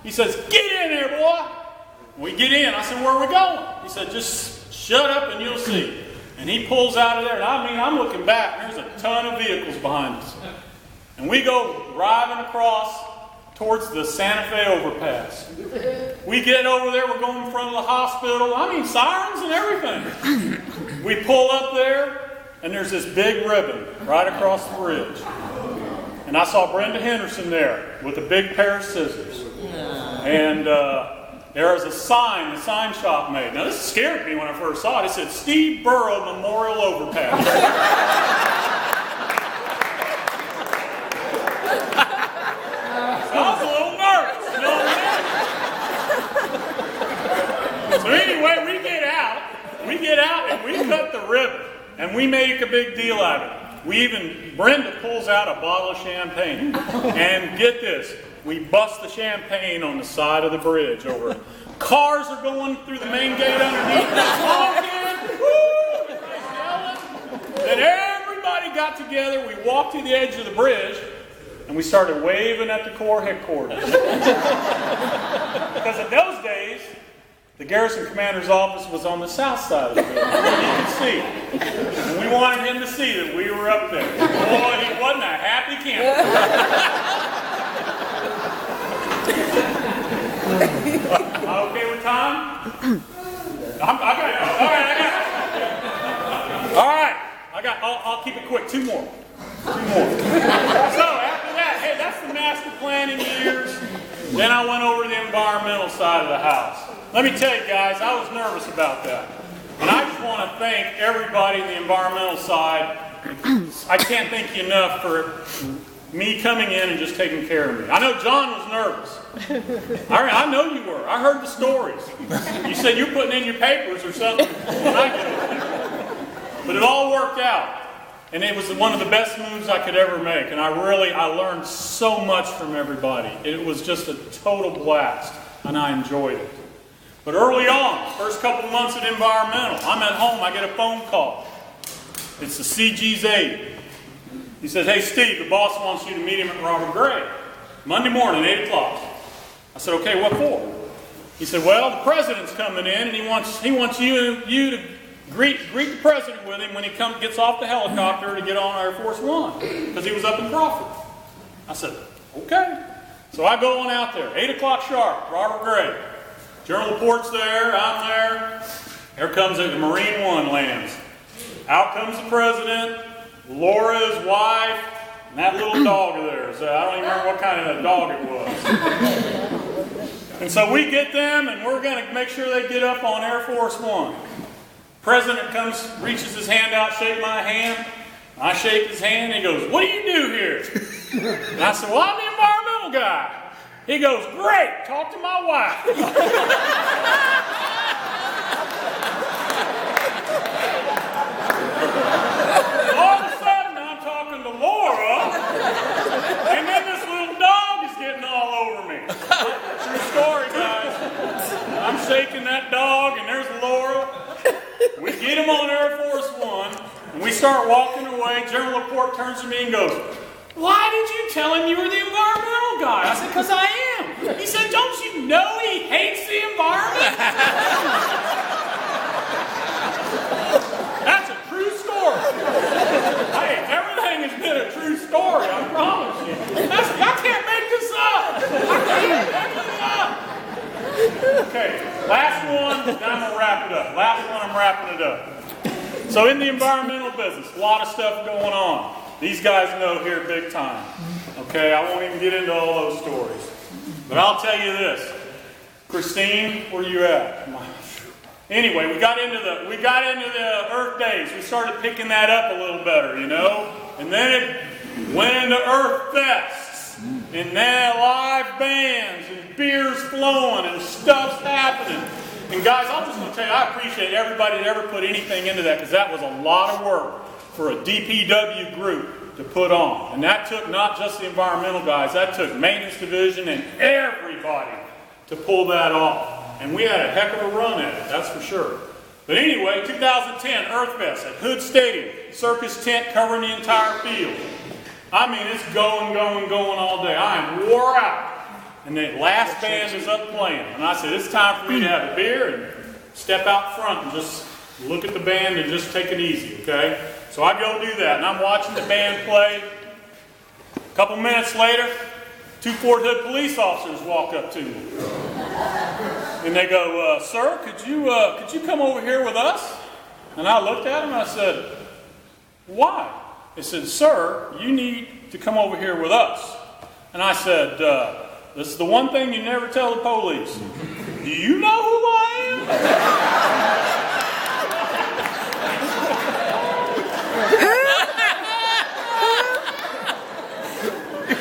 He says, get in there, boy. We get in. I said, where are we going? He said, just shut up and you'll see. And he pulls out of there. And I mean, I'm looking back. And there's a ton of vehicles behind us. And we go driving across towards the Santa Fe overpass. We get over there. We're going in front of the hospital. I mean, sirens and everything. We pull up there. And there's this big ribbon right across the bridge. And I saw Brenda Henderson there with a big pair of scissors. And there was a sign the sign shop made. Now this scared me when I first saw it. It said, Steve Burrow Memorial Overpass. So I was a little nervous, you know what I mean? So anyway, we get out and we cut the ribbon. And we make a big deal out of it. Brenda pulls out a bottle of champagne. And get this, we bust the champagne on the side of the bridge over. Cars are going through the main gate underneath. Honking, woo, everybody's yelling. Then everybody got together. We walked to the edge of the bridge. And we started waving at the Corps headquarters. Because in those days, the garrison commander's office was on the south side of the building, where you could see. And we wanted him to see that we were up there. Boy, he wasn't a happy camper. Am I okay with time? I'll keep it quick. Two more. So after that, hey, that's the master planning years. Then I went over to the environmental side of the house. Let me tell you guys, I was nervous about that. And I just want to thank everybody in the environmental side. I can't thank you enough for me coming in and just taking care of me. I know John was nervous. I know you were. I heard the stories. You said you're putting in your papers or something. But it all worked out. And it was one of the best moves I could ever make. And I learned so much from everybody. It was just a total blast. And I enjoyed it. But early on, first couple of months at environmental, I'm at home, I get a phone call. It's the CG's aide. He says, hey Steve, the boss wants you to meet him at Robert Gray. Monday morning, 8 o'clock. I said, okay, what for? He said, well, the president's coming in and he wants you to greet the president with him when he gets off the helicopter to get on Air Force One. Because he was up in Crawford. I said, okay. So I go on out there, 8 o'clock sharp, Robert Gray. General Laporte's there, I'm there. Here comes the Marine One lands. Out comes the president, Laura, his wife, and that little dog of theirs. I don't even remember what kind of a dog it was. And so we get them, and we're going to make sure they get up on Air Force One. President comes, reaches his hand out, shake my hand. I shake his hand, and he goes, what do you do here? And I said, well, I'm the environmental guy. He goes, great, talk to my wife. All of a sudden, I'm talking to Laura, and then this little dog is getting all over me. True story, guys. I'm shaking that dog, and there's Laura. We get him on Air Force One, and we start walking away. General Laporte turns to me and goes, why did you tell him you were the environmental guy? I said, because I am. He said, don't you know he hates the environment? That's a true story. Hey, everything has been a true story, I promise you. I can't make this up. I can't make this up. Okay, last one, then I'm going to wrap it up. Last one, I'm wrapping it up. So in the environmental business, a lot of stuff going on. These guys know here big time. Okay, I won't even get into all those stories. But I'll tell you this. Christine, where you at? Anyway, we got into the Earth Days. We started picking that up a little better, you know? And then it went into Earth Fests. And now live bands and beers flowing and stuff's happening. And guys, I'm just going to tell you, I appreciate everybody that ever put anything into that because that was a lot of work for a DPW group to put on. And that took not just the environmental guys, that took maintenance division and everybody to pull that off. And we had a heck of a run at it, that's for sure. But anyway, 2010 Earthfest at Hood Stadium, circus tent covering the entire field. I mean, it's going all day. I am wore out. And the last band is up playing. And I said, it's time for me to have a beer and step out front and just look at the band and just take it easy, okay? So I go do that, and I'm watching the band play. A couple minutes later, 2 Fort Hood police officers walk up to me. And they go, sir, could you come over here with us? And I looked at them and I said, why? They said, sir, you need to come over here with us. And I said, this is the one thing you never tell the police. Do you know who I am?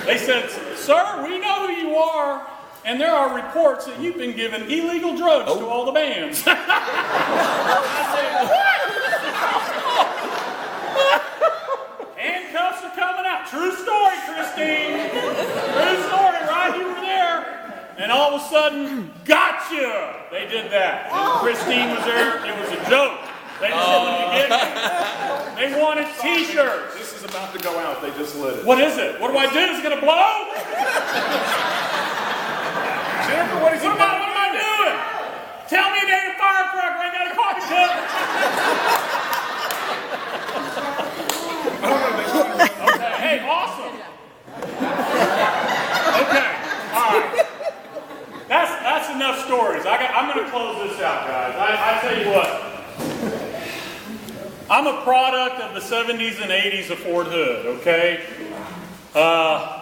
They said, sir, we know who you are, and there are reports that you've been giving illegal drugs to all the bands. I said, what? Handcuffs are coming out. True story, Christine. True story, right? You were there. And all of a sudden, gotcha! They did that. And Christine was there. It was a joke. They just wanted to get me. They wanted t-shirts. This is about to go out. They just lit it. What is it? What do I do? Is it going to blow? Jennifer, what is it? What am I doing? Tell me a name of firecracker. I got a coffee cup. Okay. Hey, awesome. Okay. All right. That's enough stories. I'm going to close this out, guys. I tell you what. I'm a product of the 70s and 80s of Fort Hood, okay?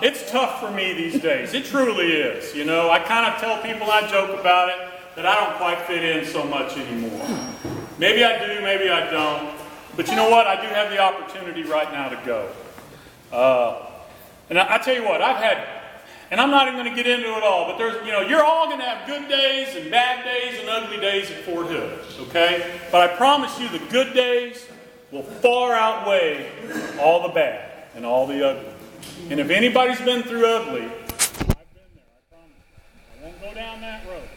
It's tough for me these days. It truly is. You know, I kind of tell people, I joke about it, that I don't quite fit in so much anymore. Maybe I do, maybe I don't. But you know what? I do have the opportunity right now to go. And I tell you what, I've had, and I'm not even going to get into it all, but there's, you know, you're all going to have good days and bad days and ugly days at Fort Hood, okay? But I promise you the good days will far outweigh all the bad and all the ugly. And if anybody's been through ugly, I've been there, I promise you. I won't go down that road.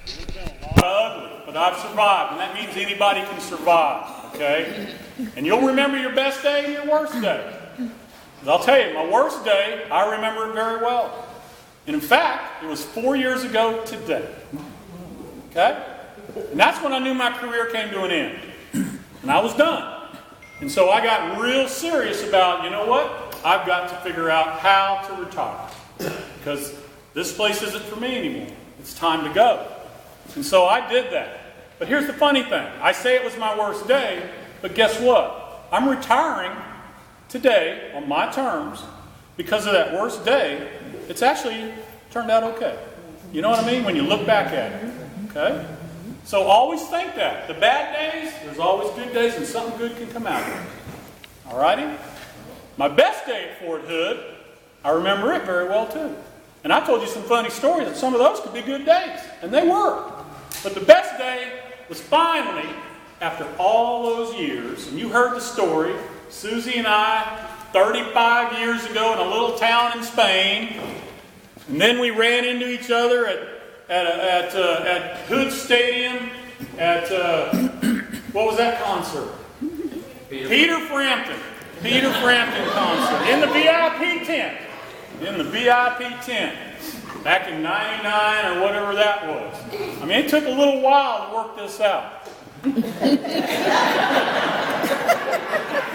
There's been a lot of ugly, but I've survived, and that means anybody can survive, okay? And you'll remember your best day and your worst day. I'll tell you, my worst day, I remember it very well. And in fact, it was 4 years ago today. Okay? And that's when I knew my career came to an end. And I was done. And so I got real serious about, you know what? I've got to figure out how to retire. Because this place isn't for me anymore. It's time to go. And so I did that. But here's the funny thing. I say it was my worst day, but guess what? I'm retiring today on my terms. Because of that worst day, it's actually turned out okay. You know what I mean? When you look back at it. Okay? So always think that. The bad days, there's always good days, and something good can come out of it. Alrighty? My best day at Fort Hood, I remember it very well too. And I told you some funny stories, and some of those could be good days. And they were. But the best day was finally, after all those years, and you heard the story, Susie and I, 35 years ago in a little town in Spain, and then we ran into each other at Hood Stadium at, what was that concert? Peter Frampton concert, in the VIP tent. In the VIP tent, back in 99 or whatever that was. I mean, it took a little while to work this out. A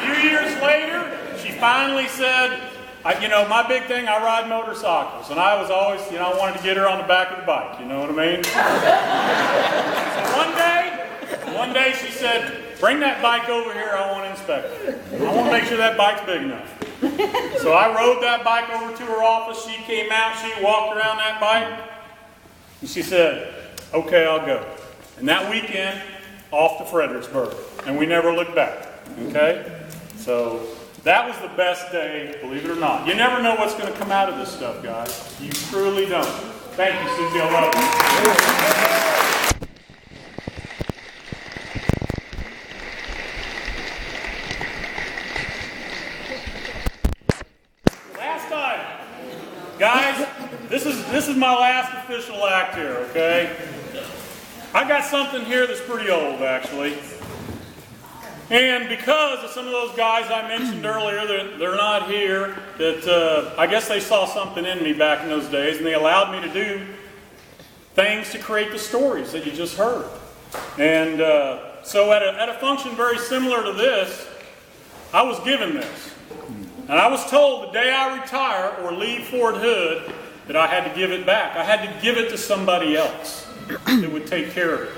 few years later, she finally said, you know, my big thing, I ride motorcycles. And I was always, you know, I wanted to get her on the back of the bike, you know what I mean? So one day she said, bring that bike over here, I want to inspect it. I want to make sure that bike's big enough. So I rode that bike over to her office. She came out, she walked around that bike, and she said, okay, I'll go. And that weekend, off to Fredericksburg. And we never looked back. Okay? So that was the best day, believe it or not. You never know what's going to come out of this stuff, guys. You truly don't. Thank you, Susie. I love you. Guys, this is my last official act here, okay? I got something here that's pretty old, actually. And because of some of those guys I mentioned earlier, they're not here, that I guess they saw something in me back in those days, and they allowed me to do things to create the stories that you just heard. And so at a function very similar to this, I was given this. And I was told the day I retire or leave Fort Hood that I had to give it back. I had to give it to somebody else that would take care of it.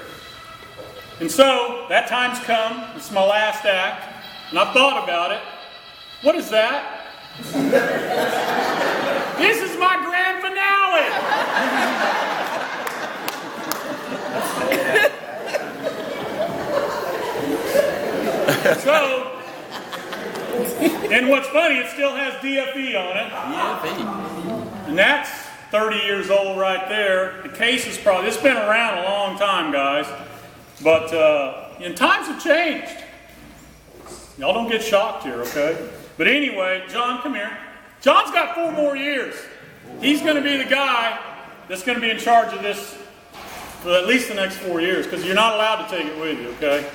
And so, that time's come. It's my last act. And I've thought about it. What is that? This is my grand finale! So, and what's funny, it still has DFE on it. DFE. And that's 30 years old right there. The case is probably, it's been around a long time, guys. But and times have changed. Y'all don't get shocked here, okay? But anyway, John, come here. John's got 4 more years. He's going to be the guy that's going to be in charge of this for at least the next 4 years, because you're not allowed to take it with you, okay?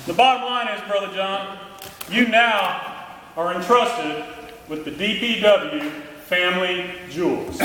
The bottom line is, Brother John, you now are entrusted with the DPW family jewels.